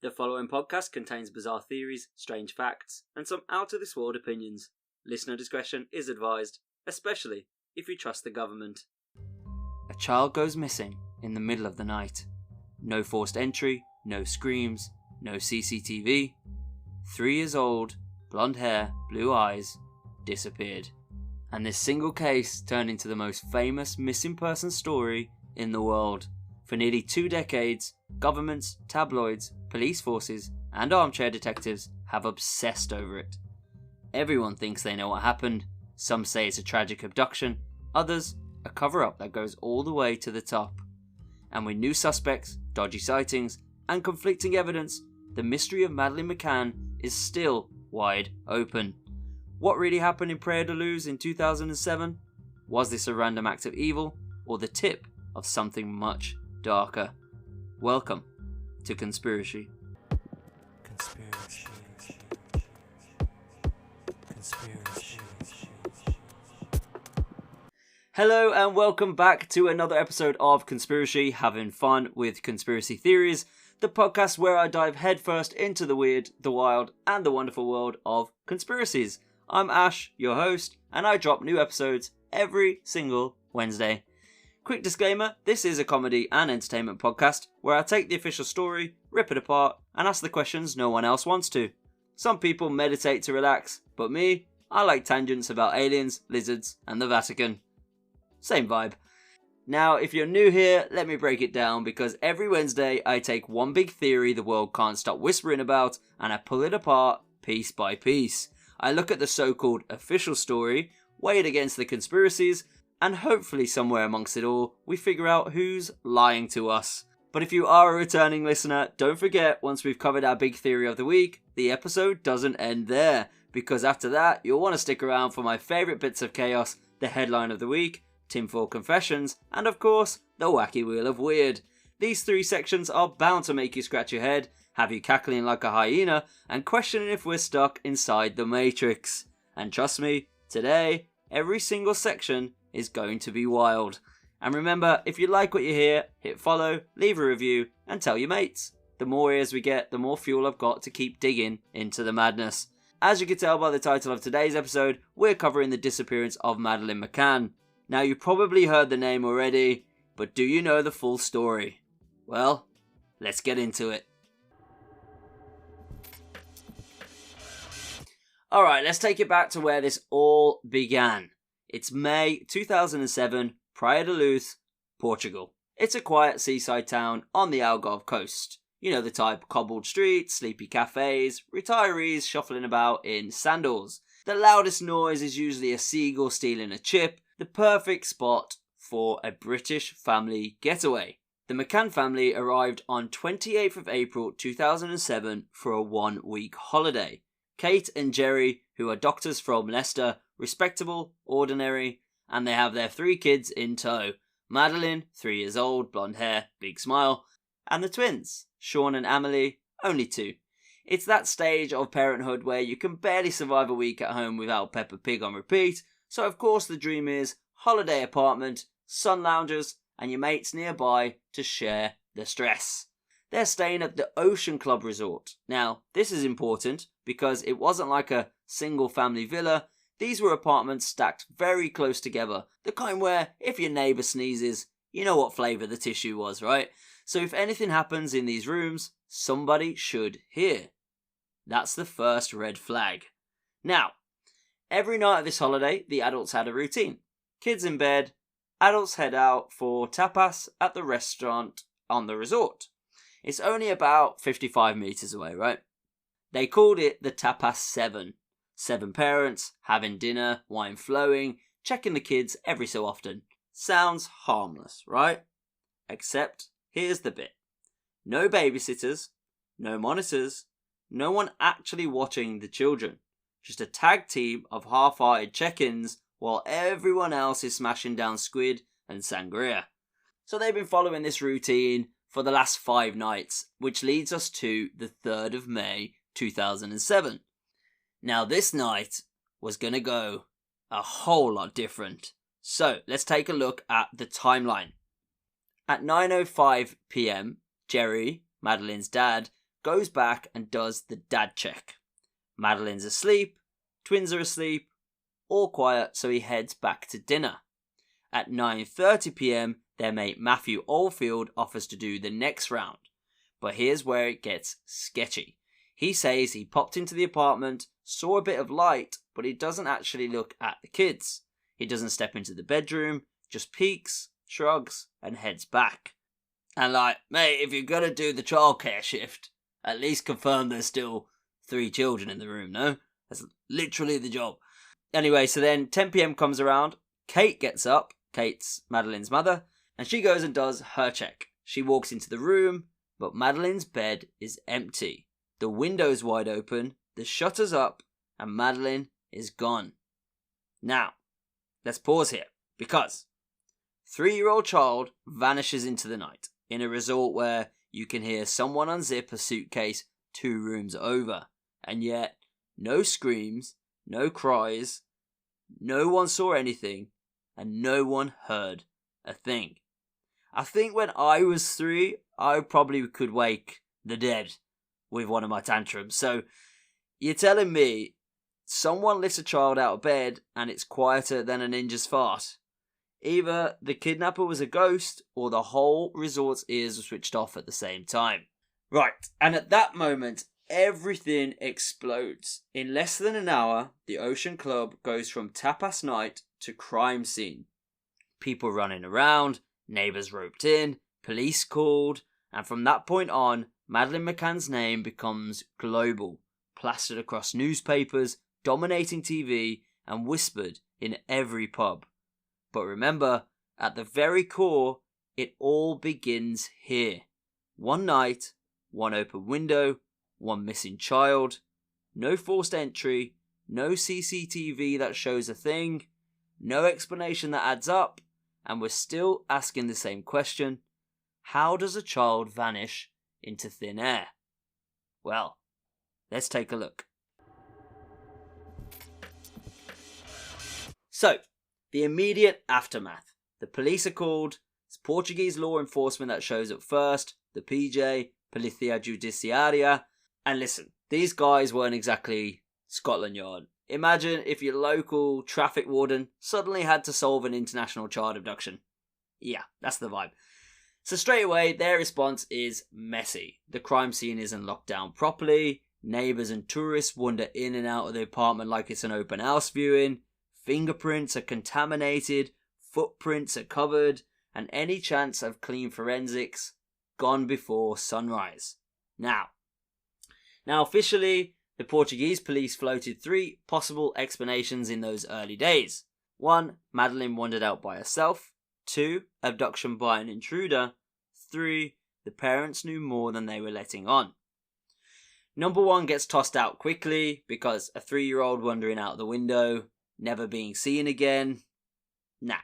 The following podcast contains bizarre theories, strange facts, and some out-of-this-world opinions. Listener discretion is advised, especially if you trust the government. A child goes missing in the middle of the night. No forced entry, no screams, no CCTV. 3 years old, blonde hair, blue eyes, disappeared. And this single case turned into the most famous missing person story in the world. For nearly 2 decades, governments, tabloids, police forces, and armchair detectives have obsessed over it. Everyone thinks they know what happened. Some say it's a tragic abduction, others a cover-up that goes all the way to the top. And with new suspects, dodgy sightings, and conflicting evidence, the mystery of Madeleine McCann is still wide open. What really happened in Praia da Luz in 2007? Was this a random act of evil, or the tip of something much darker? Welcome to Conspiracy. Hello and welcome back to another episode of Conspiracy, having fun with conspiracy theories, the podcast where I dive headfirst into the weird, the wild, and the wonderful world of conspiracies. I'm Ash, your host, and I drop new episodes every single Wednesday. Quick disclaimer, this is a comedy and entertainment podcast where I take the official story, rip it apart, and ask the questions no one else wants to. Some people meditate to relax, but me, I like tangents about aliens, lizards, and the Vatican. Same vibe. Now, if you're new here, let me break it down, because every Wednesday I take one big theory the world can't stop whispering about, and I pull it apart piece by piece. I look at the so-called official story, weigh it against the conspiracies, and hopefully somewhere amongst it all, we figure out who's lying to us. But if you are a returning listener, don't forget, once we've covered our big theory of the week, the episode doesn't end there, because after that, you'll want to stick around for my favourite bits of chaos, the headline of the week, tinfoil confessions, and of course, the wacky wheel of weird. These 3 sections are bound to make you scratch your head, have you cackling like a hyena, and questioning if we're stuck inside the Matrix. And trust me, today, every single section is going to be wild. And remember, if you like what you hear, hit follow, leave a review, and tell your mates. The more ears we get, the more fuel I've got to keep digging into the madness. As you can tell by the title of today's episode, we're covering the disappearance of Madeleine McCann. Now, you probably heard the name already, but do you know the full story? Well, let's get into it. Alright, let's take it back to where this all began. It's May 2007, Praia da Luz, Portugal. It's a quiet seaside town on the Algarve coast. You know the type: cobbled streets, sleepy cafes, retirees shuffling about in sandals. The loudest noise is usually a seagull stealing a chip, the perfect spot for a British family getaway. The McCann family arrived on 28th of April 2007 for a 1-week holiday. Kate and Jerry, who are doctors from Leicester, respectable, ordinary, and they have their 3 kids in tow. Madeleine, 3 years old, blonde hair, big smile, and the twins, Sean and Amelie, only 2. It's that stage of parenthood where you can barely survive a week at home without Peppa Pig on repeat, so of course the dream is holiday apartment, sun loungers, and your mates nearby to share the stress. They're staying at the Ocean Club Resort. Now, this is important because it wasn't like a single family villa. These were apartments stacked very close together. The kind where, if your neighbour sneezes, you know what flavour the tissue was, right? So if anything happens in these rooms, somebody should hear. That's the first red flag. Now, every night of this holiday, the adults had a routine. Kids in bed, adults head out for tapas at the restaurant on the resort. It's only about 55 metres away, right? They called it the Tapas 7. 7 parents, having dinner, wine flowing, checking the kids every so often. Sounds harmless, right? Except, here's the bit. No babysitters, no monitors, no one actually watching the children. Just a tag team of half-hearted check-ins while everyone else is smashing down squid and sangria. So they've been following this routine for the last 5 nights, which leads us to the 3rd of May 2007. Now this night was going to go a whole lot different. So let's take a look at the timeline. At 9:05 p.m, Jerry, Madeleine's dad, goes back and does the dad check. Madeleine's asleep, twins are asleep, all quiet, so he heads back to dinner. At 9:30 p.m, their mate Matthew Oldfield offers to do the next round. But here's where it gets sketchy. He says he popped into the apartment, saw a bit of light, but he doesn't actually look at the kids. He doesn't step into the bedroom, just peeks, shrugs, and heads back. And like, mate, if you're gonna do the childcare shift, at least confirm there's still 3 children in the room, no? That's literally the job. Anyway, so then 10 p.m. comes around, Kate gets up, Kate's Madeleine's mother, and she goes and does her check. She walks into the room, but Madeleine's bed is empty. The window's wide open, the shutter's up, and Madeleine is gone. Now, let's pause here, because 3-year-old child vanishes into the night in a resort where you can hear someone unzip a suitcase 2 rooms over, and yet no screams, no cries, no one saw anything, and no one heard a thing. I think when I was 3, I probably could wake the dead with one of my tantrums. So you're telling me someone lifts a child out of bed and it's quieter than a ninja's fart? Either the kidnapper was a ghost or the whole resort's ears were switched off at the same time. Right, and at that moment, everything explodes. In less than an hour, the Ocean Club goes from tapas night to crime scene. People running around, neighbours roped in, police called, and from that point on, Madeleine McCann's name becomes global, plastered across newspapers, dominating TV, and whispered in every pub. But remember, at the very core, it all begins here. One night, one open window, one missing child, no forced entry, no CCTV that shows a thing, no explanation that adds up, and we're still asking the same question: how does a child vanish into thin air? Well, let's take a look. So, the immediate aftermath. The police are called. It's Portuguese law enforcement that shows up first, the PJ, Polícia Judiciária. And listen, these guys weren't exactly Scotland Yard. Imagine if your local traffic warden suddenly had to solve an international child abduction. Yeah, that's the vibe. So straight away, their response is messy. The crime scene isn't locked down properly. Neighbours and tourists wander in and out of the apartment like it's an open house viewing. Fingerprints are contaminated. Footprints are covered. And any chance of clean forensics gone before sunrise. Now officially, the Portuguese police floated 3 possible explanations in those early days. 1, Madeleine wandered out by herself. 2, abduction by an intruder. 3, the parents knew more than they were letting on. Number 1 gets tossed out quickly because a 3-year-old wandering out the window, never being seen again. Nah.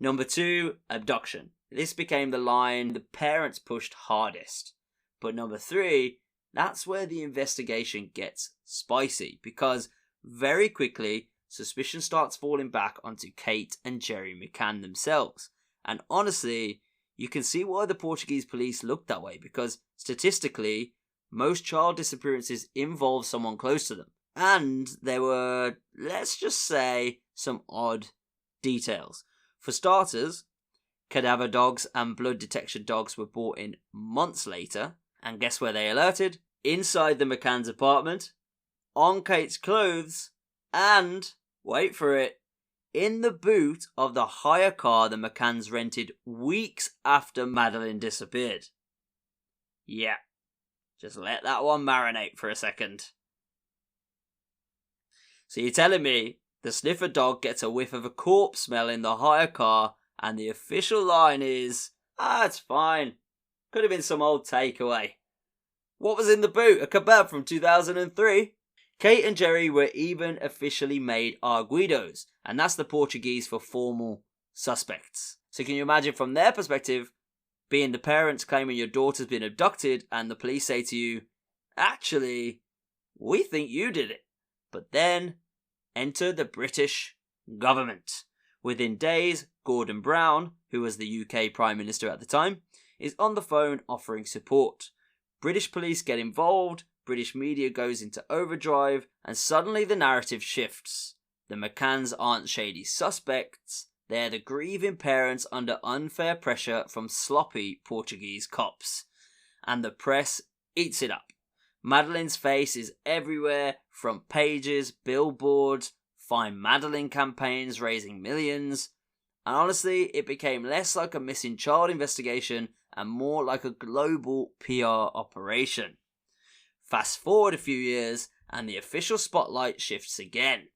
Number 2, abduction. This became the line the parents pushed hardest. But number 3, that's where the investigation gets spicy, because very quickly suspicion starts falling back onto Kate and Jerry McCann themselves. And honestly, you can see why the Portuguese police looked that way, because statistically, most child disappearances involve someone close to them. And there were, let's just say, some odd details. For starters, cadaver dogs and blood detection dogs were brought in months later, and guess where they alerted? Inside the McCann's apartment, on Kate's clothes, and, wait for it, in the boot of the hire car the McCanns rented weeks after Madeleine disappeared. Yeah, just let that one marinate for a second. So you're telling me the sniffer dog gets a whiff of a corpse smell in the hire car, and the official line is, it's fine. Could have been some old takeaway. What was in the boot? A kebab from 2003? Kate and Jerry were even officially made arguidos, and that's the Portuguese for formal suspects. So can you imagine from their perspective, being the parents claiming your daughter's been abducted, and the police say to you, actually, we think you did it. But then, enter the British government. Within days, Gordon Brown, who was the UK Prime Minister at the time, is on the phone offering support. British police get involved, British media goes into overdrive, and suddenly the narrative shifts. The McCanns aren't shady suspects, they're the grieving parents under unfair pressure from sloppy Portuguese cops. And the press eats it up. Madeleine's face is everywhere, front pages, billboards, Find Madeleine campaigns raising millions. And honestly, it became less like a missing child investigation and more like a global PR operation. Fast forward a few years and the official spotlight shifts again.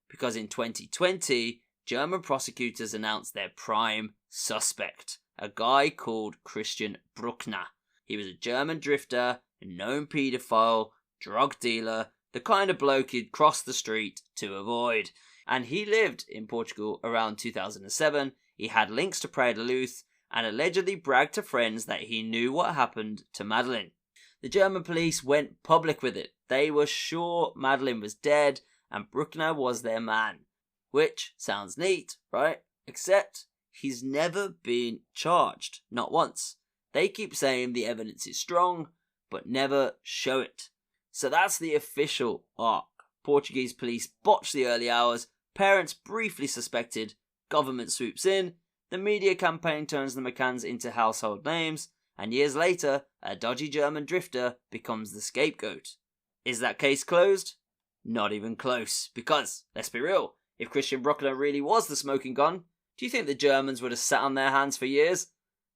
Because in 2020, German prosecutors announced their prime suspect, a guy called Christian Bruckner. He was a German drifter, a known paedophile, drug dealer, the kind of bloke you'd cross the street to avoid. And he lived in Portugal around 2007, he had links to Praia da Luz, and allegedly bragged to friends that he knew what happened to Madeleine. The German police went public with it. They were sure Madeleine was dead, and Bruckner was their man. Which sounds neat, right? Except he's never been charged, not once. They keep saying the evidence is strong, but never show it. So that's the official arc. Portuguese police botch the early hours, parents briefly suspected, government swoops in, the media campaign turns the McCanns into household names, and years later, a dodgy German drifter becomes the scapegoat. Is that case closed? Not even close, because, let's be real, if Christian Bruckner really was the smoking gun, do you think the Germans would have sat on their hands for years?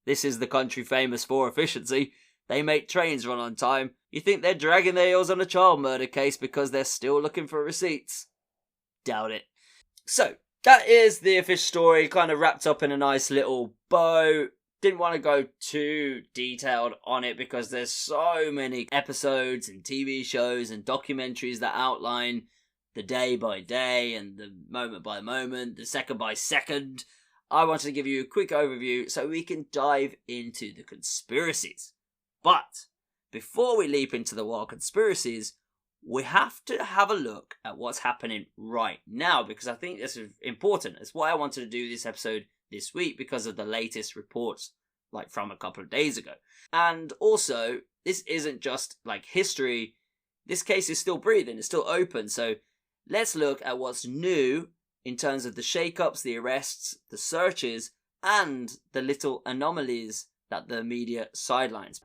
This is the country famous for efficiency. They make trains run on time. You think they're dragging their heels on a child murder case because they're still looking for receipts? Doubt it. So, that is the official story, kind of wrapped up in a nice little bow. Didn't want to go too detailed on it because there's so many episodes and TV shows and documentaries that outline the day by day and the moment by moment, the second by second. I wanted to give you a quick overview so we can dive into the conspiracies. But before we leap into the wild conspiracies, we have to have a look at what's happening right now, because I think this is important. It's why I wanted to do this episode this week, because of the latest reports, like from a couple of days ago. And also, this isn't just like history. This case is still breathing, it's still open. So let's look at what's new in terms of the shake-ups, the arrests, the searches, and the little anomalies that the media sidelines.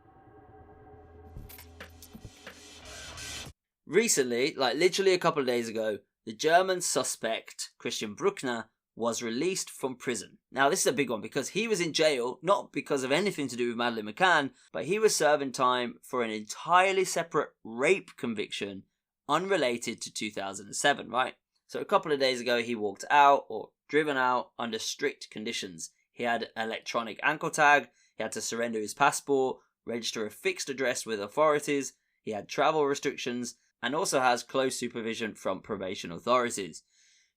Recently, like literally a couple of days ago, the German suspect, Christian Bruckner, was released from prison. Now, this is a big one because he was in jail, not because of anything to do with Madeleine McCann, but he was serving time for an entirely separate rape conviction unrelated to 2007, right? So a couple of days ago, he walked out, or driven out, under strict conditions. He had electronic ankle tag, he had to surrender his passport, register a fixed address with authorities, he had travel restrictions, and also has close supervision from probation authorities.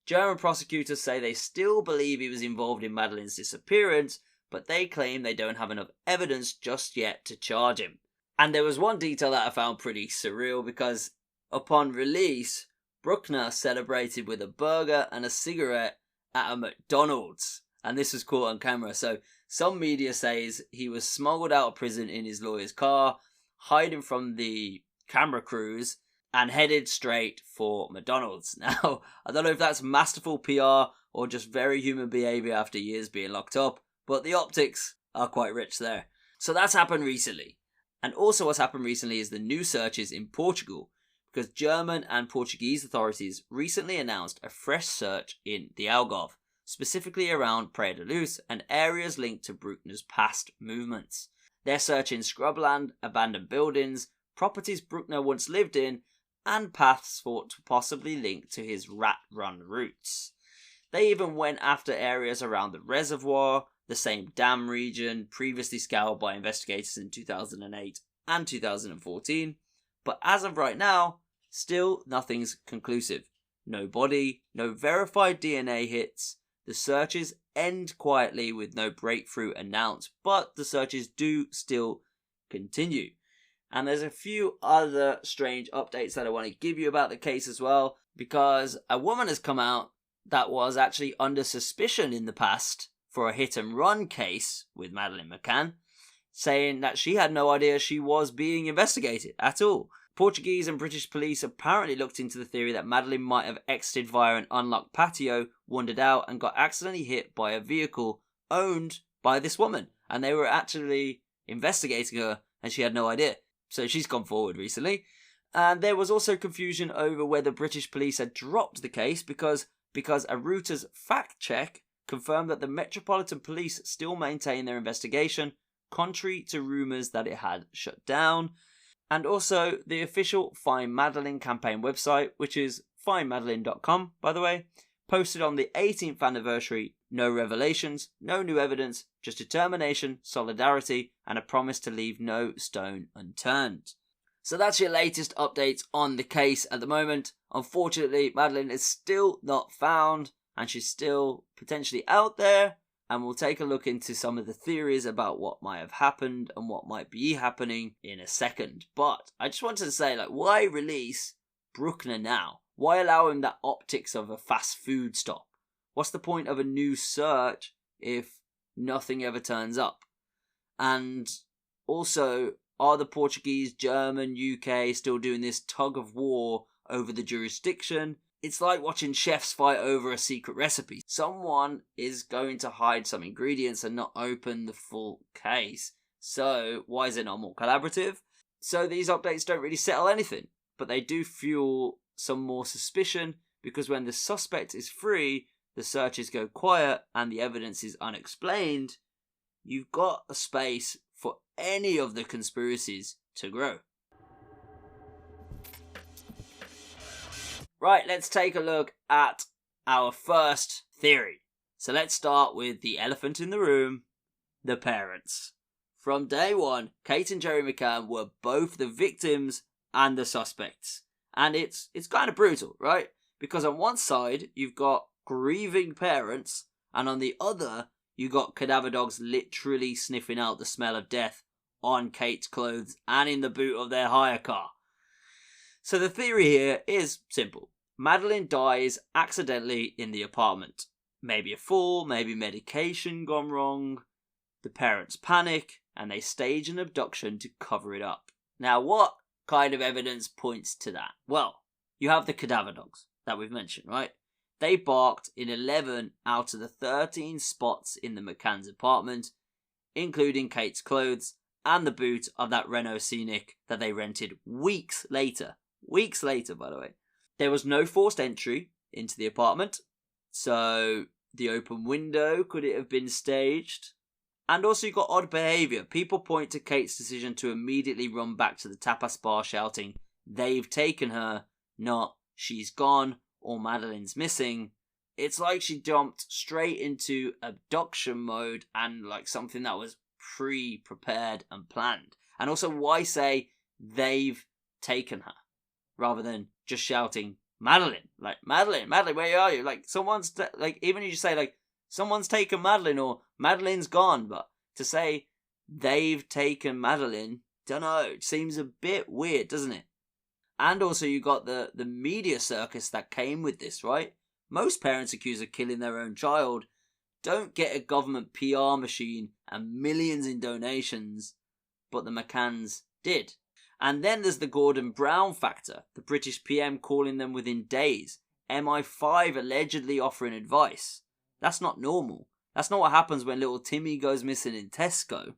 German prosecutors say they still believe he was involved in Madeleine's disappearance, but they claim they don't have enough evidence just yet to charge him. And there was one detail that I found pretty surreal, because upon release, Bruckner celebrated with a burger and a cigarette at a McDonald's, and this was caught on camera. So some media says he was smuggled out of prison in his lawyer's car, hiding from the camera crews, and headed straight for McDonald's. Now, I don't know if that's masterful PR or just very human behaviour after years being locked up, but the optics are quite rich there. So that's happened recently. And also what's happened recently is the new searches in Portugal, because German and Portuguese authorities recently announced a fresh search in the Algarve, specifically around Praia da Luz and areas linked to Bruckner's past movements. They're searching scrubland, abandoned buildings, properties Bruckner once lived in, and paths thought to possibly link to his rat-run routes. They even went after areas around the reservoir, the same dam region previously scoured by investigators in 2008 and 2014, but as of right now, still nothing's conclusive. No body, no verified DNA hits. The searches end quietly with no breakthrough announced, but the searches do still continue. And there's a few other strange updates that I want to give you about the case as well, because a woman has come out that was actually under suspicion in the past for a hit and run case with Madeleine McCann. saying that she had no idea she was being investigated at all. Portuguese and British police apparently looked into the theory that Madeleine might have exited via an unlocked patio, wandered out, and got accidentally hit by a vehicle owned by this woman. And they were actually investigating her, and she had no idea. So she's gone forward recently. And there was also confusion over whether British police had dropped the case because a Reuters fact check confirmed that the Metropolitan Police still maintain their investigation, contrary to rumours that it had shut down. And also, the official Find Madeleine campaign website, which is findmadeleine.com, by the way, posted on the 18th anniversary, no revelations, no new evidence, just determination, solidarity, and a promise to leave no stone unturned. So that's your latest updates on the case at the moment. Unfortunately, Madeleine is still not found, and she's still potentially out there. And we'll take a look into some of the theories about what might have happened and what might be happening in a second. But I just wanted to say, why release Bruckner now? Why allow him that optics of a fast food stop? What's the point of a new search if nothing ever turns up? And also, are the Portuguese, German, UK still doing this tug of war over the jurisdiction? It's like watching chefs fight over a secret recipe. Someone is going to hide some ingredients and not open the full case. So, why is it not more collaborative? So these updates don't really settle anything, but they do fuel some more suspicion, because when the suspect is free, the searches go quiet and the evidence is unexplained, you've got a space for any of the conspiracies to grow. Right, let's take a look at our first theory. So let's start with the elephant in the room, the parents. From day one, Kate and Gerry McCann were both the victims and the suspects. And it's kind of brutal, right? Because on one side, you've got grieving parents, and on the other, you've got cadaver dogs literally sniffing out the smell of death on Kate's clothes and in the boot of their hire car. So the theory here is simple. Madeleine dies accidentally in the apartment. Maybe a fall, maybe medication gone wrong. The parents panic and they stage an abduction to cover it up. Now, what kind of evidence points to that? Well, you have the cadaver dogs that we've mentioned, right? They barked in 11 out of the 13 spots in the McCann's apartment, including Kate's clothes and the boot of that Renault Scenic that they rented weeks later. Weeks later, by the way. There was no forced entry into the apartment, so the open window, could it have been staged? And also you got odd behaviour. People point to Kate's decision to immediately run back to the tapas bar shouting, "They've taken her," not "she's gone" or "Madeleine's missing." It's like she jumped straight into abduction mode and like something that was pre-prepared and planned. And also, why say "they've taken her" rather than just shouting "Madeleine"? Like, Madeleine, where are you? Like, someone's even if you say like someone's taken Madeleine or Madeleine's gone, but to say "they've taken Madeleine," dunno, it seems a bit weird, doesn't it? And also you got the media circus that came with this, right? Most parents accused of killing their own child don't get a government PR machine and millions in donations, but the McCanns did. And then there's the Gordon Brown factor, the British PM calling them within days, MI5 allegedly offering advice. That's not normal. That's not what happens when little Timmy goes missing in Tesco.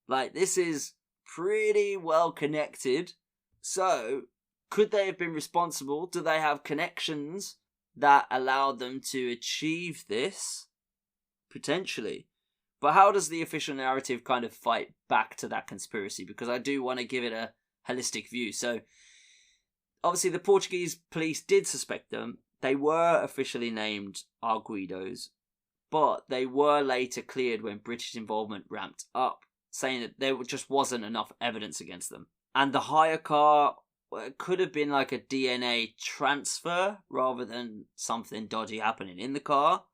Like, this is pretty well connected. So, could they have been responsible? Do they have connections that allowed them to achieve this? Potentially. But how does the official narrative kind of fight back to that conspiracy? Because I do want to give it a holistic view. So, obviously the Portuguese police did suspect them. They were officially named arguidos, but they were later cleared when British involvement ramped up, saying that there just wasn't enough evidence against them. And the hire car, well, it could have been like a DNA transfer rather than something dodgy happening in the car.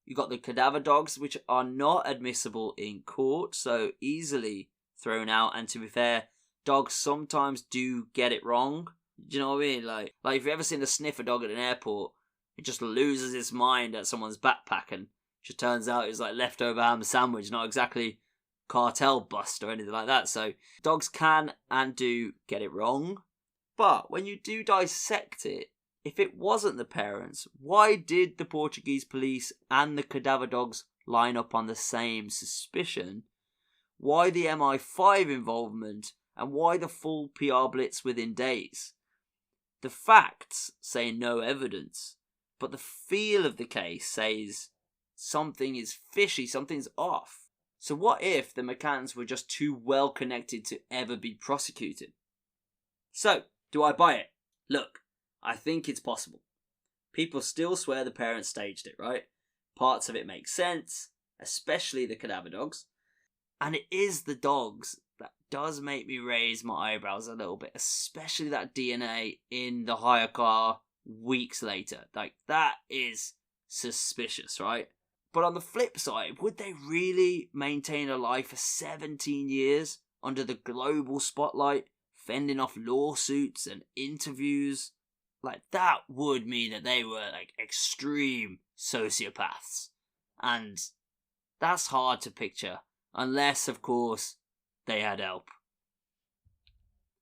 You got the cadaver dogs, which are not admissible in court, so easily thrown out. And to be fair, dogs sometimes do get it wrong. Do you know what I mean? Like if you've ever seen a sniffer dog at an airport, it just loses its mind at someone's backpack and just turns out it's like leftover ham sandwich, not exactly cartel bust or anything like that. So dogs can and do get it wrong. But when you do dissect it, if it wasn't the parents, why did the Portuguese police and the cadaver dogs line up on the same suspicion? Why the MI5 involvement? And why the full PR blitz within days? The facts say no evidence, but the feel of the case says something is fishy, something's off. So what if the McCanns were just too well connected to ever be prosecuted? So, do I buy it? Look, I think it's possible. People still swear the parents staged it, right? Parts of it make sense, especially the cadaver dogs. And it is the dogs that does make me raise my eyebrows a little bit, especially that DNA in the hire car weeks later. Like, that is suspicious, right? But on the flip side, would they really maintain a life for 17 years under the global spotlight, fending off lawsuits and interviews? Like, that would mean that they were, like, extreme sociopaths. And that's hard to picture, unless, of course, they had help.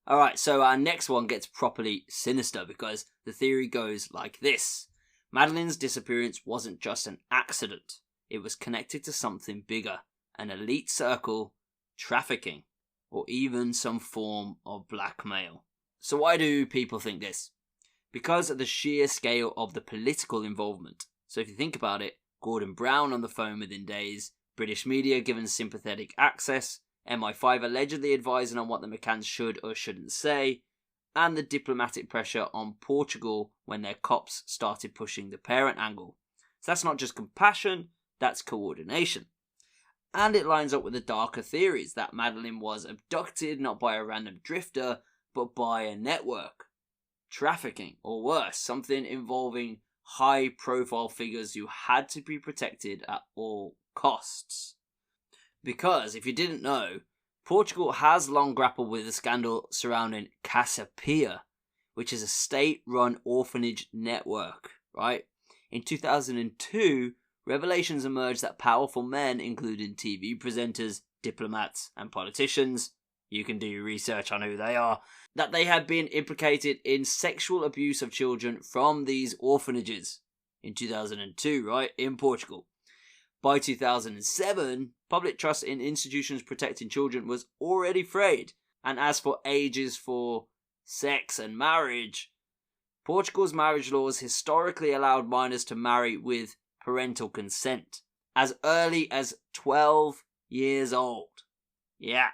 Alright, so our next one gets properly sinister, because the theory goes like this. Madeleine's disappearance wasn't just an accident. It was connected to something bigger, an elite circle, trafficking, or even some form of blackmail. So why do people think this? Because of the sheer scale of the political involvement. So if you think about it, Gordon Brown on the phone within days, British media given sympathetic access, MI5 allegedly advising on what the McCanns should or shouldn't say, and the diplomatic pressure on Portugal when their cops started pushing the parent angle. So that's not just compassion, that's coordination. And it lines up with the darker theories that Madeleine was abducted not by a random drifter, but by a network. Trafficking, or worse, something involving high-profile figures who had to be protected at all costs. Because, if you didn't know, Portugal has long grappled with the scandal surrounding Casa Pia, which is a state-run orphanage network, right? In 2002, revelations emerged that powerful men, including TV presenters, diplomats, and politicians, you can do your research on who they are, that they had been implicated in sexual abuse of children from these orphanages in 2002, right, in Portugal. By 2007, public trust in institutions protecting children was already frayed, and as for ages for sex and marriage, Portugal's marriage laws historically allowed minors to marry with parental consent, as early as 12 years old. Yeah.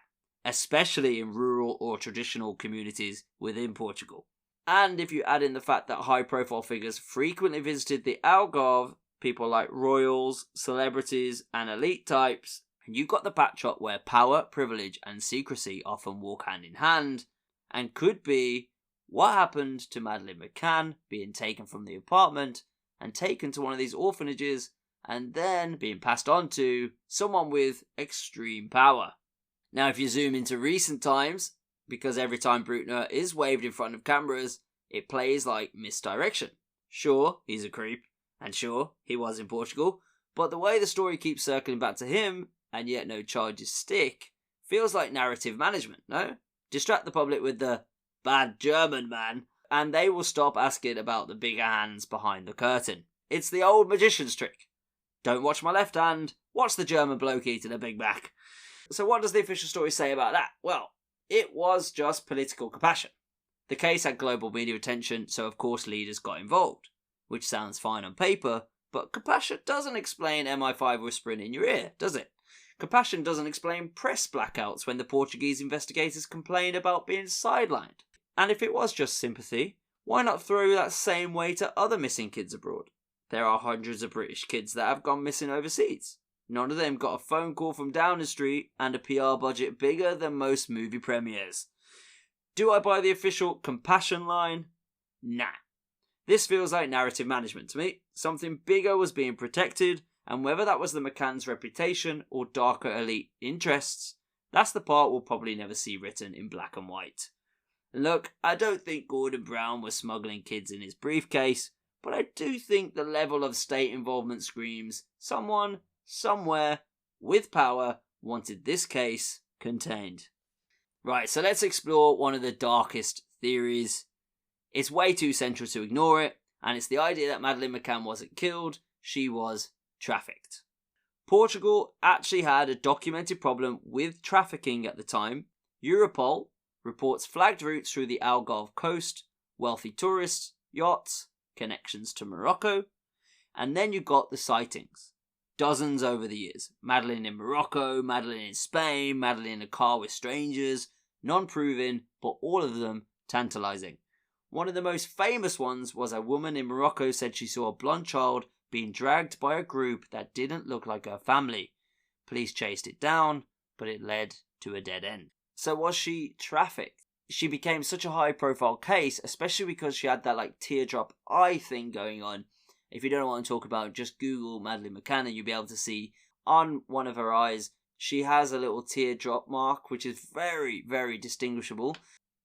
Especially in rural or traditional communities within Portugal. And if you add in the fact that high-profile figures frequently visited the Algarve, people like royals, celebrities, and elite types, you got the backdrop where power, privilege, and secrecy often walk hand in hand, and could be what happened to Madeleine McCann being taken from the apartment and taken to one of these orphanages, and then being passed on to someone with extreme power. Now, if you zoom into recent times, because every time Bruckner is waved in front of cameras, it plays like misdirection. Sure, he's a creep, and sure, he was in Portugal, but the way the story keeps circling back to him, and yet no charges stick, feels like narrative management, no? Distract the public with the bad German man, and they will stop asking about the bigger hands behind the curtain. It's the old magician's trick. Don't watch my left hand, watch the German bloke eating a Big Mac. So what does the official story say about that? Well, it was just political compassion. The case had global media attention, so of course leaders got involved. Which sounds fine on paper, but compassion doesn't explain MI5 whispering in your ear, does it? Compassion doesn't explain press blackouts when the Portuguese investigators complain about being sidelined. And if it was just sympathy, why not throw that same way to other missing kids abroad? There are hundreds of British kids that have gone missing overseas. None of them got a phone call from Downing Street and a PR budget bigger than most movie premieres. Do I buy the official compassion line? Nah. This feels like narrative management to me. Something bigger was being protected, and whether that was the McCann's reputation or darker elite interests, that's the part we'll probably never see written in black and white. Look, I don't think Gordon Brown was smuggling kids in his briefcase, but I do think the level of state involvement screams someone somewhere with power wanted this case contained. Right, so let's explore one of the darkest theories. It's way too central to ignore it, and it's the idea that Madeleine McCann wasn't killed, she was trafficked. Portugal actually had a documented problem with trafficking at the time. Europol reports flagged routes through the Algarve coast, wealthy tourists, yachts, connections to Morocco, and then you got the sightings. Dozens over the years. Madeleine in Morocco, Madeleine in Spain, Madeleine in a car with strangers, non-proven, but all of them tantalizing. One of the most famous ones was a woman in Morocco said she saw a blonde child being dragged by a group that didn't look like her family. Police chased it down, but it led to a dead end. So was she trafficked? She became such a high-profile case, especially because she had that teardrop eye thing going on. If you don't know what I'm talking about, just Google Madeleine McCann and you'll be able to see on one of her eyes, she has a little teardrop mark, which is very, very distinguishable.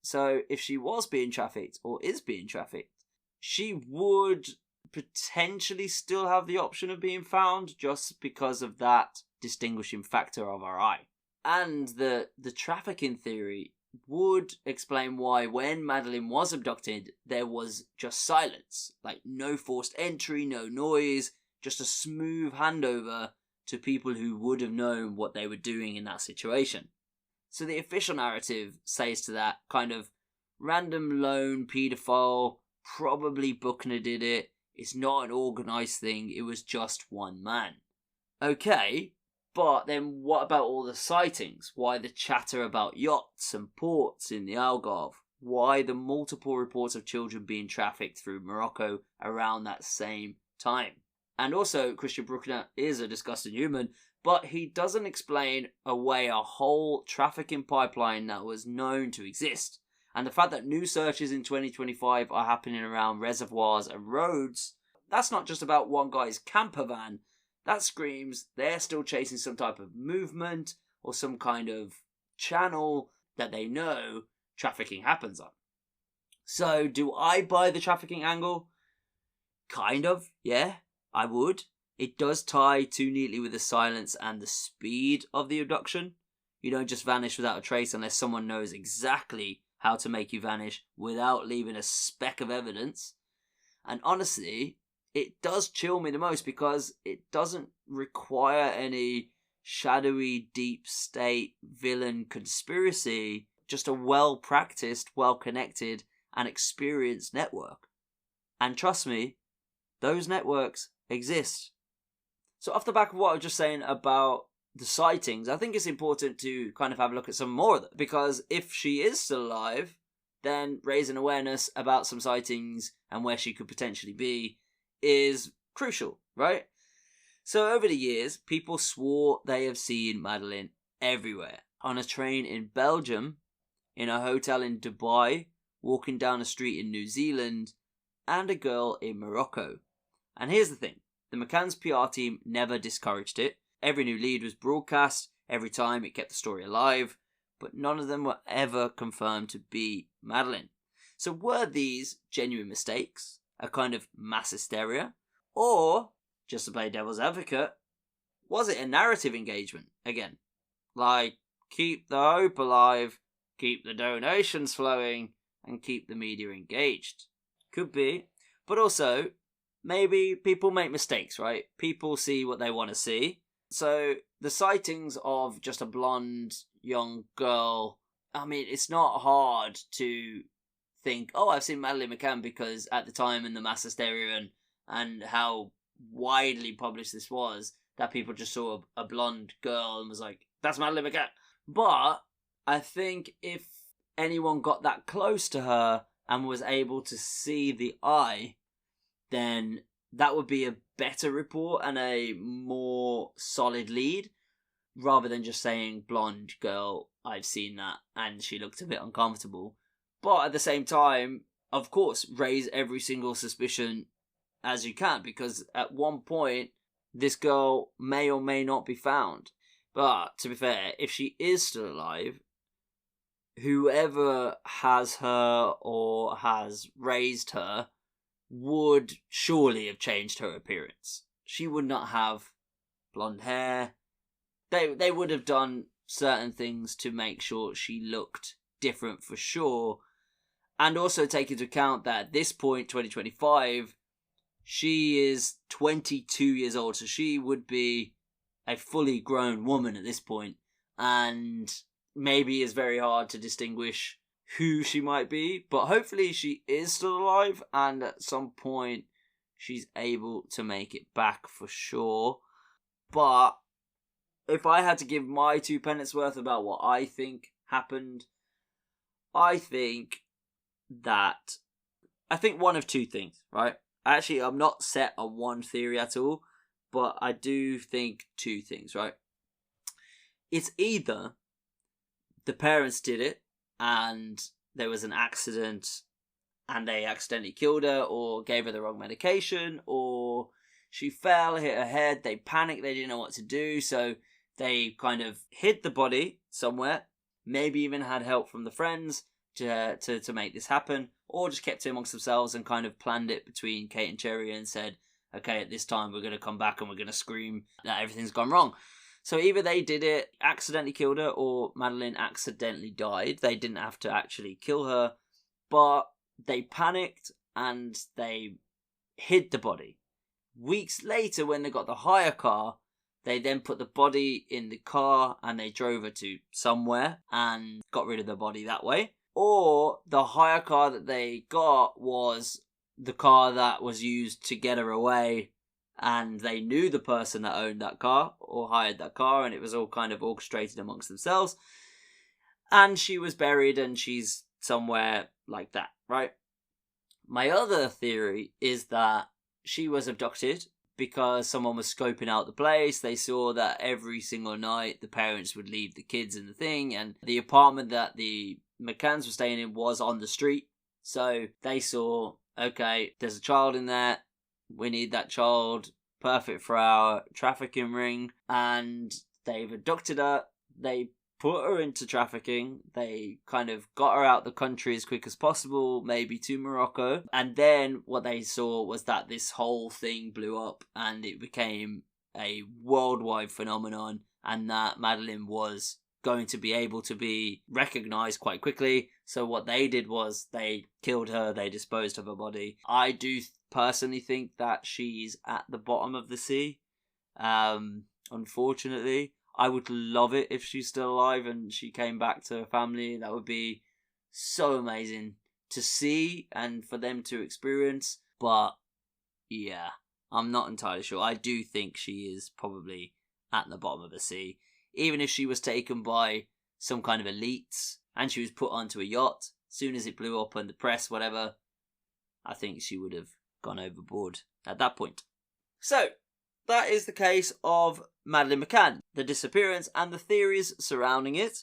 So if she was being trafficked, or is being trafficked, she would potentially still have the option of being found just because of that distinguishing factor of her eye. And the trafficking theory would explain why when Madeleine was abducted, there was just silence. No forced entry, no noise, just a smooth handover to people who would have known what they were doing in that situation. So the official narrative says to that kind of random lone paedophile, probably Buckner did it, it's not an organised thing, it was just one man. Okay, but then what about all the sightings? Why the chatter about yachts and ports in the Algarve? Why the multiple reports of children being trafficked through Morocco around that same time? And also, Christian Bruckner is a disgusting human, but he doesn't explain away a whole trafficking pipeline that was known to exist. And the fact that new searches in 2025 are happening around reservoirs and roads, that's not just about one guy's camper van. That screams they're still chasing some type of movement or some kind of channel that they know trafficking happens on. So, do I buy the trafficking angle? Kind of, yeah, I would. It does tie too neatly with the silence and the speed of the abduction. You don't just vanish without a trace unless someone knows exactly how to make you vanish without leaving a speck of evidence. And honestly, it does chill me the most because it doesn't require any shadowy, deep state villain conspiracy, just a well-practiced, well-connected, and experienced network. And trust me, those networks exist. So off the back of what I was just saying about the sightings, I think it's important to kind of have a look at some more of them. Because if she is still alive, then raising awareness about some sightings and where she could potentially be is crucial, right? So over the years, people swore they have seen Madeleine everywhere. On a train in Belgium, in a hotel in Dubai, walking down a street in New Zealand, and a girl in Morocco. And here's the thing, the McCann's PR team never discouraged it. Every new lead was broadcast, every time it kept the story alive, but none of them were ever confirmed to be Madeleine. So were these genuine mistakes? A kind of mass hysteria? Or, just to play devil's advocate, was it a narrative engagement again? Keep the hope alive, keep the donations flowing, and keep the media engaged. Could be. But also, maybe people make mistakes, right? People see what they want to see. So, the sightings of just a blonde young girl, I mean, it's not hard to think, oh, I've seen Madeleine McCann, because at the time in the mass hysteria and how widely published this was, that people just saw a blonde girl and was like, that's Madeleine McCann. But I think if anyone got that close to her and was able to see the eye, then that would be a better report and a more solid lead, rather than just saying, blonde girl, I've seen that, and she looked a bit uncomfortable. But at the same time, of course, raise every single suspicion as you can, because at one point, this girl may or may not be found. But, to be fair, if she is still alive, whoever has her or has raised her would surely have changed her appearance. She would not have blonde hair, they would have done certain things to make sure she looked different for sure. And also take into account that at this point, 2025, she is 22 years old. So she would be a fully grown woman at this point. And maybe it's very hard to distinguish who she might be. But hopefully she is still alive. And at some point, she's able to make it back for sure. But if I had to give my 2 pence worth about what I think happened, I think one of 2 things, right? Actually, I'm not set on one theory at all, but I do think 2 things, right? It's either the parents did it and there was an accident and they accidentally killed her or gave her the wrong medication, or she fell, hit her head, they panicked, they didn't know what to do, so they kind of hid the body somewhere, maybe even had help from the friends to make this happen, or just kept it amongst themselves and kind of planned it between Kate and Cherry and said, okay, at this time we're going to come back and we're going to scream that everything's gone wrong. So either they did it, accidentally killed her, or Madeleine accidentally died. They didn't have to actually kill her, but they panicked and they hid the body. Weeks later, when they got the hire car, they then put the body in the car and they drove her to somewhere and got rid of the body that way. Or the hire car that they got was the car that was used to get her away, and they knew the person that owned that car or hired that car, and it was all kind of orchestrated amongst themselves. And she was buried and she's somewhere like that, right? My other theory is that she was abducted because someone was scoping out the place. They saw that every single night the parents would leave the kids in the thing, and the apartment that the McCanns were staying in was on the street. So they saw, okay, there's a child in there, we need that child, perfect for our trafficking ring, and they've abducted her, they put her into trafficking, they kind of got her out the country as quick as possible, maybe to Morocco, and then what they saw was that this whole thing blew up and it became a worldwide phenomenon, and that Madeleine was going to be able to be recognised quite quickly. So what they did was they killed her, they disposed of her body. I do personally think that she's at the bottom of the sea. Unfortunately, I would love it if she's still alive and she came back to her family. That would be so amazing to see and for them to experience. But yeah, I'm not entirely sure. I do think she is probably at the bottom of the sea. Even if she was taken by some kind of elites and she was put onto a yacht, as soon as it blew up and the press, whatever, I think she would have gone overboard at that point. So, that is the case of Madeleine McCann, the disappearance and the theories surrounding it.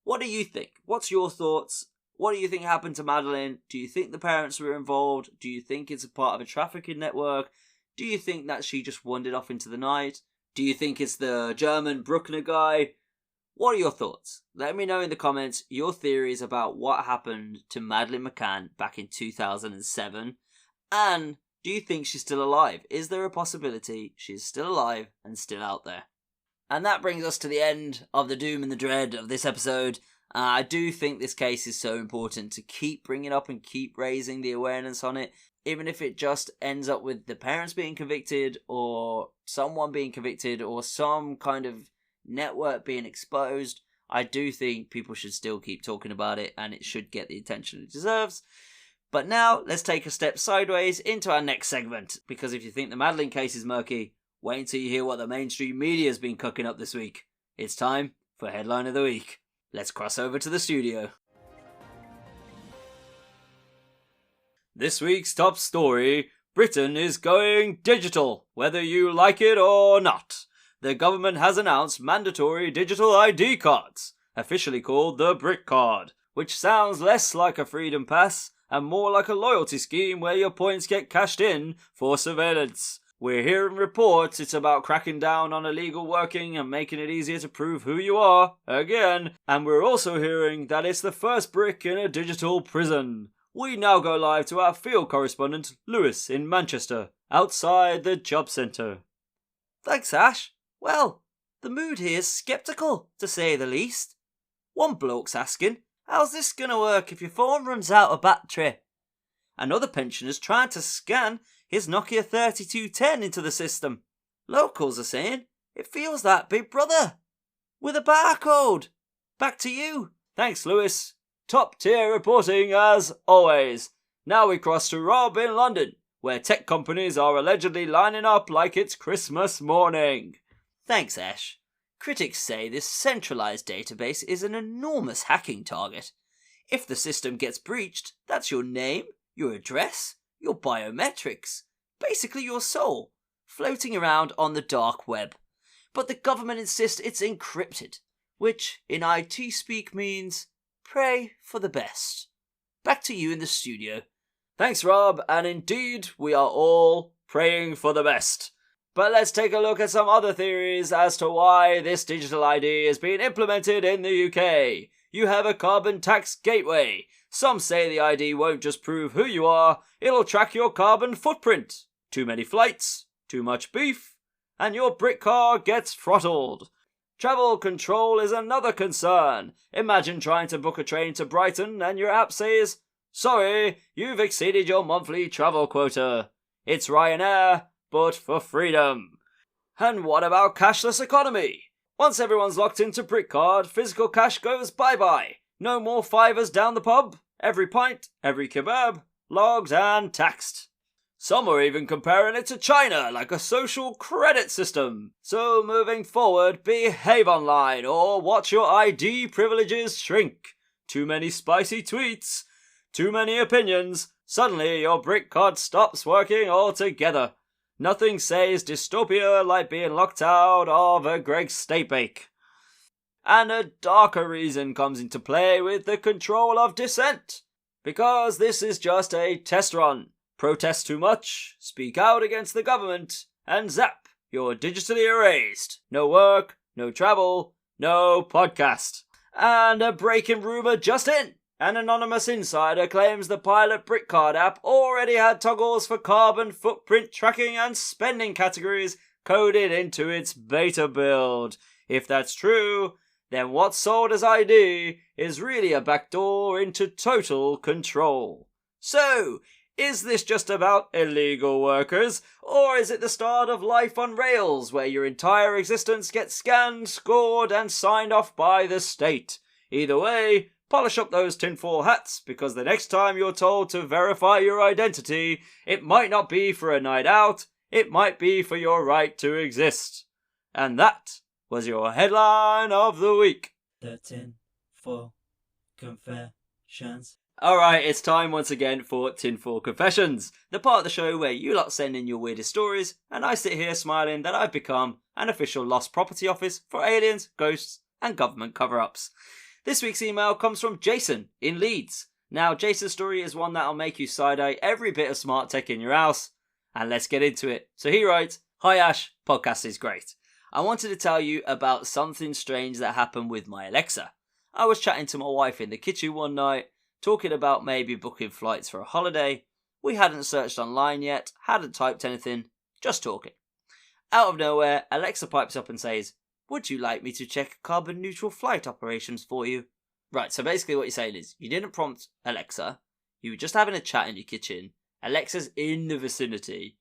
What do you think? What's your thoughts? What do you think happened to Madeleine? Do you think the parents were involved? Do you think it's a part of a trafficking network? Do you think that she just wandered off into the night? Do you think it's the German Bruckner guy? What are your thoughts? Let me know in the comments your theories about what happened to Madeleine McCann back in 2007. And do you think she's still alive? Is there a possibility she's still alive and still out there? And that brings us to the end of the doom and the dread of this episode. I do think this case is so important to keep bringing up and keep raising the awareness on it. Even if it just ends up with the parents being convicted or someone being convicted or some kind of network being exposed, I do think people should still keep talking about it and it should get the attention it deserves. But now, let's take a step sideways into our next segment, because if you think the Madeleine case is murky, wait until you hear what the mainstream media has been cooking up this week. It's time for Headline of the Week. Let's cross over to the studio. This week's top story: Britain is going digital, whether you like it or not. The government has announced mandatory digital ID cards, officially called the Brick Card, which sounds less like a freedom pass and more like a loyalty scheme where your points get cashed in for surveillance. We're hearing reports it's about cracking down on illegal working and making it easier to prove who you are, again, and we're also hearing that it's the first brick in a digital prison. We now go live to our field correspondent, Lewis, in Manchester, outside the job centre. Thanks, Ash. Well, The mood here's sceptical, to say the least. One bloke's asking, how's this gonna work if your phone runs out of battery? Another pensioner's trying to scan his Nokia 3210 into the system. Locals are saying, it feels like Big Brother, with a barcode. Back to you. Thanks, Lewis. Top tier reporting as always. Now we cross to Rob in London, where tech companies are allegedly lining up like it's Christmas morning. Thanks, Ash. Critics say this centralised database is an enormous hacking target. If the system gets breached, that's your name, your address, your biometrics, basically your soul, floating around on the dark web. But the government insists it's encrypted, which in IT speak means pray for the best. Back to you in the studio. Thanks, Rob, and indeed we are all praying for the best. But let's take a look at some other theories as to why this digital ID is being implemented in the UK. You have a carbon tax gateway. Some say the ID won't just prove who you are, it'll track your carbon footprint. Too many flights, too much beef, and your brick car gets throttled. Travel control is another concern. Imagine trying to book a train to Brighton and your app says, sorry, you've exceeded your monthly travel quota. It's Ryanair, but for freedom. And what about cashless economy? Once everyone's locked into brick card, physical cash goes bye-bye. No more fivers down the pub. Every pint, every kebab, logged and taxed. Some are even comparing it to China, like a social credit system. So moving forward, behave online or watch your ID privileges shrink. Too many spicy tweets, too many opinions, suddenly your brick card stops working altogether. Nothing says dystopia like being locked out of a Greg's steak bake. And a darker reason comes into play with the control of dissent. Because this is just a test run. Protest too much, speak out against the government, and zap, you're digitally erased. No work, no travel, no podcast. And a breaking rumour just in. An anonymous insider claims the Pilot Brickcard app already had toggles for carbon footprint tracking and spending categories coded into its beta build. If that's true, then what's sold as ID is really a backdoor into total control. So, is this just about illegal workers, or is it the start of life on rails where your entire existence gets scanned, scored, and signed off by the state? Either way, polish up those tinfoil hats, because the next time you're told to verify your identity, it might not be for a night out, it might be for your right to exist. And that was your headline of the week. The tinfoil confessions. Alright, it's time once again for Tinfoil Confessions, the part of the show where you lot send in your weirdest stories, and I sit here smiling that I've become an official lost property office for aliens, ghosts, and government cover-ups. This week's email comes from Jason in Leeds. Now, Jason's story is one that'll make you side-eye every bit of smart tech in your house, and let's get into it. So he writes, Hi Ash, podcast is great. I wanted to tell you about something strange that happened with my Alexa. I was chatting to my wife in the kitchen one night, talking about maybe booking flights for a holiday. We hadn't searched online yet, hadn't typed anything, just talking. Out of nowhere, Alexa pipes up and says, would you like me to check carbon neutral flight operations for you? Right, so basically what you're saying is, you didn't prompt Alexa, you were just having a chat in your kitchen, Alexa's in the vicinity,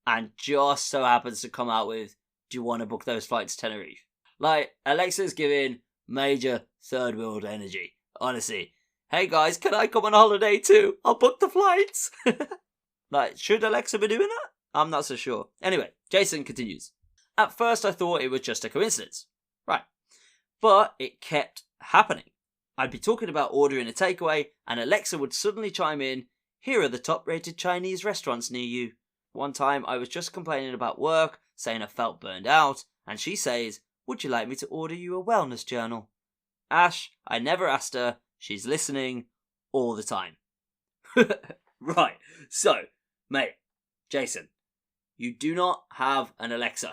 and just so happens to come out with, do you want to book those flights to Tenerife? Like, Alexa's giving major third world energy, honestly. Hey guys, can I come on holiday too? I'll book the flights. Like, should Alexa be doing that? I'm not so sure. Anyway, Jason continues. At first I thought it was just a coincidence. Right. But it kept happening. I'd be talking about ordering a takeaway and Alexa would suddenly chime in, here are the top rated Chinese restaurants near you. One time I was just complaining about work, saying I felt burned out, and she says, would you like me to order you a wellness journal? Ash, I never asked her. She's listening all the time. Right, so, mate, Jason, you do not have an Alexa.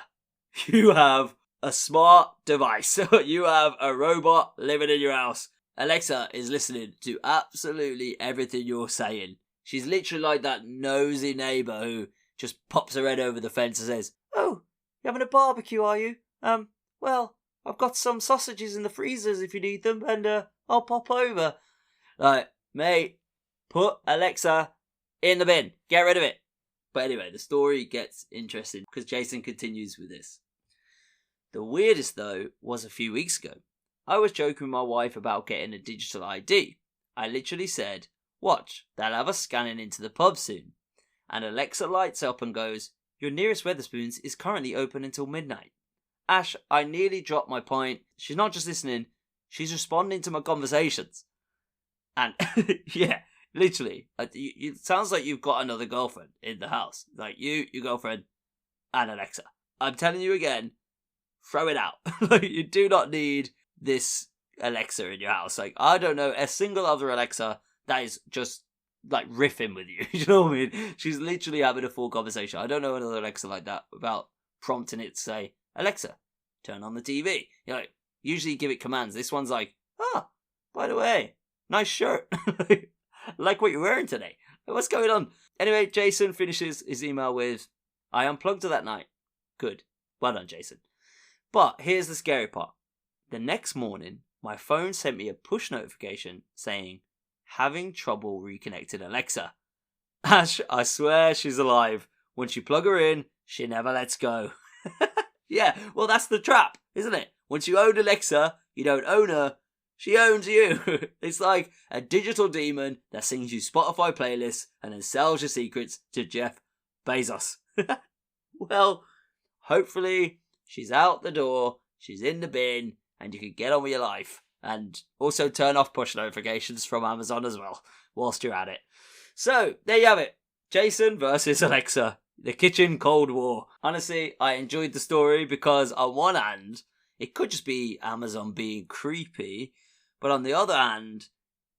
You have a smart device. You have a robot living in your house. Alexa is listening to absolutely everything you're saying. She's literally like that nosy neighbour who just pops her head over the fence and says, oh, you having a barbecue, are you? well, I've got some sausages in the freezers if you need them, and I'll pop over. Like, mate, put Alexa in the bin. Get rid of it. But anyway, the story gets interesting because Jason continues with this. The weirdest, though, was a few weeks ago. I was joking with my wife about getting a digital ID. I literally said, watch, they'll have us scanning into the pub soon. And Alexa lights up and goes, your nearest Wetherspoons is currently open until midnight. Ash, I nearly dropped my point. She's not just listening, she's responding to my conversations. And, yeah, literally, it sounds like you've got another girlfriend in the house. Like, your girlfriend, and Alexa. I'm telling you again, throw it out. You do not need this Alexa in your house. Like, I don't know a single other Alexa that is just, like, riffing with you. You know what I mean? She's literally having a full conversation. I don't know another Alexa like that without prompting it to say, Alexa, turn on the TV. You know, like, usually give it commands. This one's like, by the way, nice shirt. Like what you're wearing today. What's going on? Anyway, Jason finishes his email with, I unplugged her that night. Good. Well done, Jason. But here's the scary part. The next morning, my phone sent me a push notification saying, having trouble reconnecting Alexa. Ash, I swear she's alive. Once you plug her in, she never lets go. Yeah, well, that's the trap, isn't it? Once you own Alexa, you don't own her. She owns you. It's like a digital demon that sings you Spotify playlists and then sells your secrets to Jeff Bezos. Well, hopefully she's out the door, she's in the bin, and you can get on with your life. And also turn off push notifications from Amazon as well, whilst you're at it. So, there you have it. Jason versus Alexa. The kitchen Cold War. Honestly, I enjoyed the story because on one hand, it could just be Amazon being creepy, but on the other hand,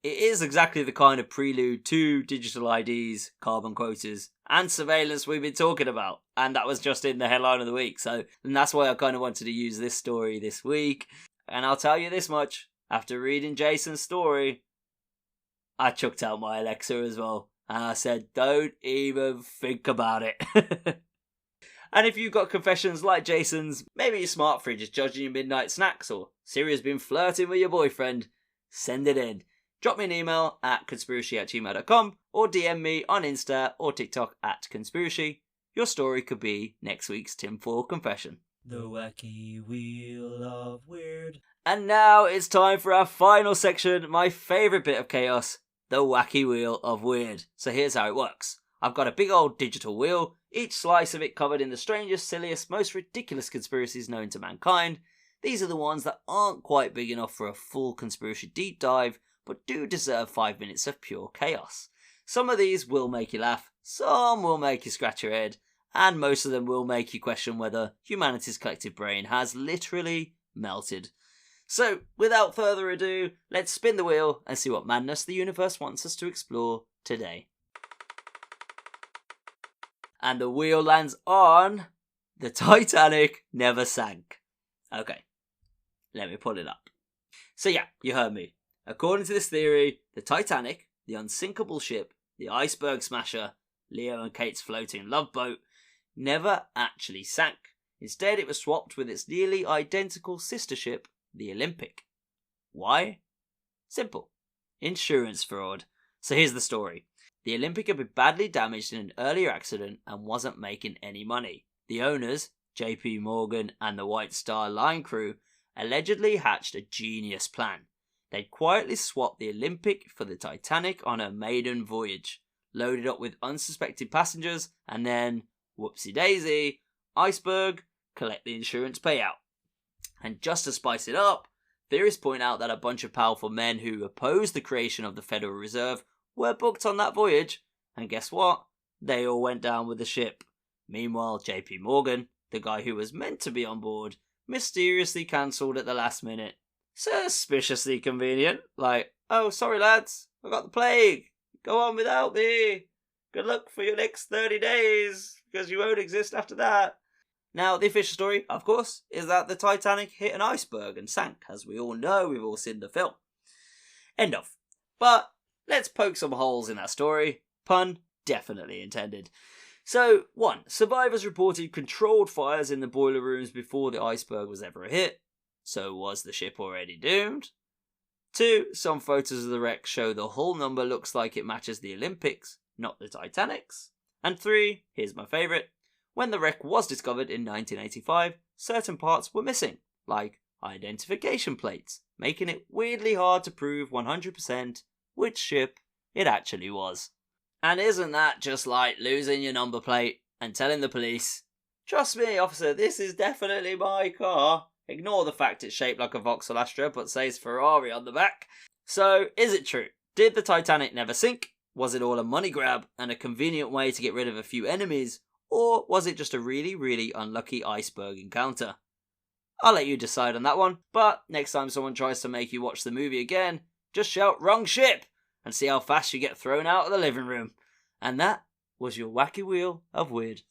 it is exactly the kind of prelude to digital IDs, carbon quotas, and surveillance we've been talking about. And that was just in the headline of the week. And that's why I kind of wanted to use this story this week. And I'll tell you this much, after reading Jason's story, I chucked out my Alexa as well. And I said, don't even think about it. And if you've got confessions like Jason's, maybe your smart fridge is judging your midnight snacks, or Siri's been flirting with your boyfriend, send it in. Drop me an email at conspiracy@gmail.com or DM me on Insta or TikTok at conspiracy. Your story could be next week's tinfoil confession. The wacky wheel of weird. And now it's time for our final section, my favourite bit of chaos, the wacky wheel of weird. So here's how it works. I've got a big old digital wheel, each slice of it covered in the strangest, silliest, most ridiculous conspiracies known to mankind. These are the ones that aren't quite big enough for a full conspiracy deep dive, but do deserve 5 minutes of pure chaos. Some of these will make you laugh, some will make you scratch your head, and most of them will make you question whether humanity's collective brain has literally melted. So, without further ado, let's spin the wheel and see what madness the universe wants us to explore today. And the wheel lands on the Titanic never sank. Okay, let me pull it up. So yeah, you heard me. According to this theory, the Titanic, the unsinkable ship, the iceberg smasher, Leo and Kate's floating love boat, never actually sank. Instead, it was swapped with its nearly identical sister ship, the Olympic. Why? Simple. Insurance fraud. So here's the story. The Olympic had been badly damaged in an earlier accident and wasn't making any money. The owners, JP Morgan and the White Star Line crew, allegedly hatched a genius plan. They'd quietly swapped the Olympic for the Titanic on her maiden voyage, loaded up with unsuspecting passengers, and then, whoopsie daisy, iceberg, collect the insurance payout. And just to spice it up, theorists point out that a bunch of powerful men who opposed the creation of the Federal Reserve were booked on that voyage, and guess what? They all went down with the ship. Meanwhile, JP Morgan, the guy who was meant to be on board, mysteriously cancelled at the last minute. Suspiciously convenient. Like, oh, sorry lads, I got the plague. Go on without me. Good luck for your next 30 days, because you won't exist after that. Now, the official story, of course, is that the Titanic hit an iceberg and sank, as we all know, we've all seen the film. End of. But let's poke some holes in that story. Pun definitely intended. So, 1. Survivors reported controlled fires in the boiler rooms before the iceberg was ever hit. So was the ship already doomed? 2. Some photos of the wreck show the hull number looks like it matches the Olympics, not the Titanic's. And 3. Here's my favourite. When the wreck was discovered in 1985, certain parts were missing, like identification plates, making it weirdly hard to prove 100% which ship it actually was. And isn't that just like losing your number plate and telling the police, "Trust me, officer, this is definitely my car. Ignore the fact it's shaped like a Vauxhall Astra but says Ferrari on the back." So, is it true? Did the Titanic never sink? Was it all a money grab and a convenient way to get rid of a few enemies? Or was it just a really, really unlucky iceberg encounter? I'll let you decide on that one, but next time someone tries to make you watch the movie again, just shout "wrong ship" and see how fast you get thrown out of the living room. And that was your wacky wheel of weird.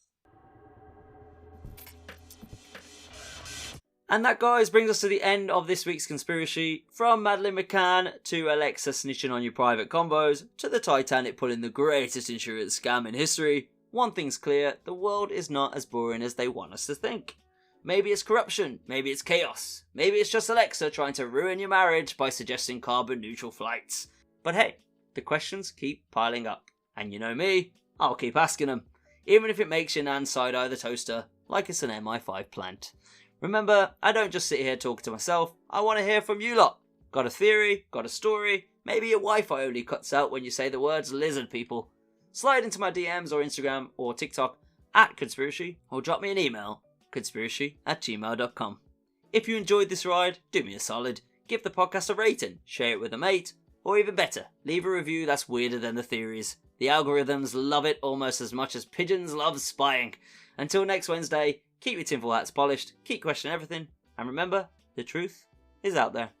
And that, guys, brings us to the end of this week's conspiracy. From Madeleine McCann to Alexa snitching on your private combos to the Titanic pulling the greatest insurance scam in history, one thing's clear: the world is not as boring as they want us to think. Maybe it's corruption, maybe it's chaos, maybe it's just Alexa trying to ruin your marriage by suggesting carbon neutral flights. But hey, the questions keep piling up. And you know me, I'll keep asking them, even if it makes your nan side-eye the toaster like it's an MI5 plant. Remember, I don't just sit here talking to myself, I want to hear from you lot. Got a theory? Got a story? Maybe your Wi-Fi only cuts out when you say the words lizard people. Slide into my DMs or Instagram or TikTok @conspiracy, or drop me an email, conspiracy@gmail.com. If you enjoyed this ride, do me a solid, give the podcast a rating, share it with a mate, or even better, leave a review that's weirder than the theories. The algorithms love it almost as much as pigeons love spying. Until next Wednesday, keep your tinfoil hats polished, keep questioning everything, and remember, the truth is out there.